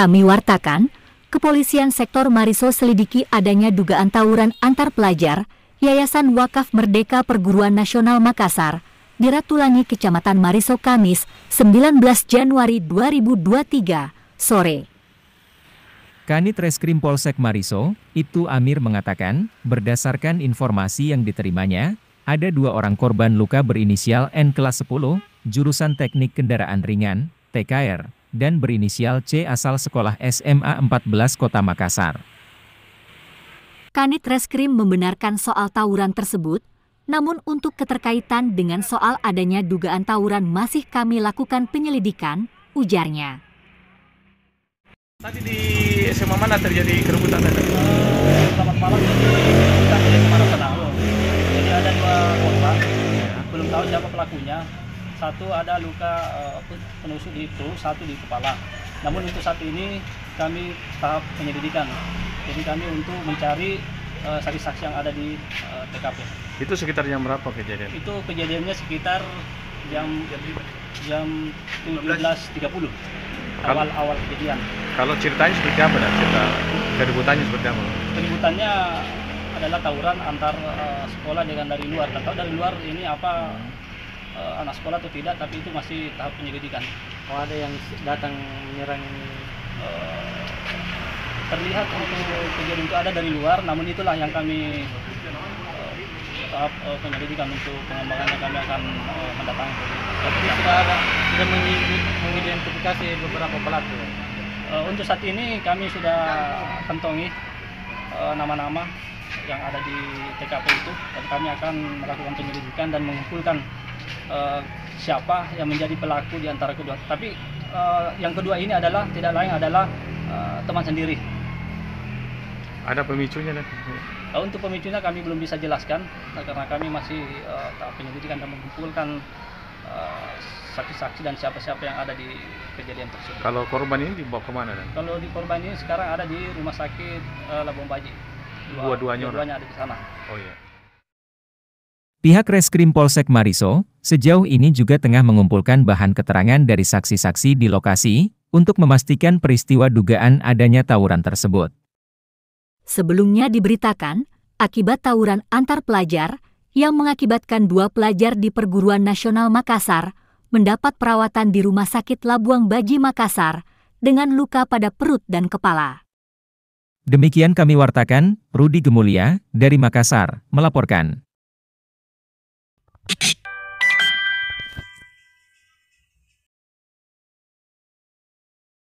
Kami wartakan, Kepolisian Sektor Mariso selidiki adanya dugaan tawuran antar pelajar Yayasan Wakaf Merdeka Perguruan Nasional Makassar di Ratulangi, Kecamatan Mariso, Kamis 19 Januari 2023 sore. Kanit Reskrim Polsek Mariso, Ibtu Amir mengatakan, berdasarkan informasi yang diterimanya, ada 2 orang korban luka berinisial N kelas 10, jurusan Teknik Kendaraan Ringan, TKR, dan berinisial C asal sekolah SMA 14 Kota Makassar. Kanit Reskrim membenarkan soal tawuran tersebut, namun untuk keterkaitan dengan soal adanya dugaan tawuran masih kami lakukan penyelidikan, ujarnya. Tadi di SMA mana terjadi kerebutan tadi? Selamat malam, kita di SMA Ratanalo. Jadi ada 2 korban, belum tahu siapa pelakunya. Satu ada luka penusuk di perut, satu di kepala. Namun untuk saat ini kami tahap penyelidikan. Jadi kami untuk mencari saksi-saksi yang ada di TKP. Itu sekitar jam berapa kejadian? Itu kejadiannya sekitar jam 17.30. Awal kejadian. Kalau ceritanya seperti apa? Cerita keributannya seperti apa? Keributannya adalah tawuran antar sekolah dengan dari luar. Tak tahu dari luar ini apa anak sekolah atau tidak, tapi itu masih tahap penyelidikan. Oh, ada yang datang menyerang ini? Terlihat untuk kejadian itu ada dari luar, namun itulah yang kami tahap penyelidikan. Untuk pengembangannya kami akan mendatangi. Tapi sudah mengidentifikasi beberapa pelaku. Untuk saat ini kami sudah kantongi nama-nama yang ada di TKP itu, dan kami akan melakukan penyelidikan dan mengumpulkan siapa yang menjadi pelaku di antara kedua. Tapi yang kedua ini adalah tidak lain adalah teman sendiri. Ada pemicunya nanti? Untuk pemicunya kami belum bisa jelaskan, karena kami masih tahap penyelidikan dan mengumpulkan saksi-saksi dan siapa-siapa yang ada di kejadian tersebut. Kalau korban ini dibawa kemana? Kalau di korban ini sekarang ada di Rumah Sakit Labuan Baji. Dua-duanya ada di sana. Oh iya. Pihak Reskrim Polsek Mariso, sejauh ini juga tengah mengumpulkan bahan keterangan dari saksi-saksi di lokasi, untuk memastikan peristiwa dugaan adanya tawuran tersebut. Sebelumnya diberitakan, akibat tawuran antar pelajar, yang mengakibatkan 2 pelajar di Perguruan Nasional Makassar, mendapat perawatan di Rumah Sakit Labuan Baji Makassar, dengan luka pada perut dan kepala. Demikian kami wartakan, Rudi Gemulia, dari Makassar, melaporkan.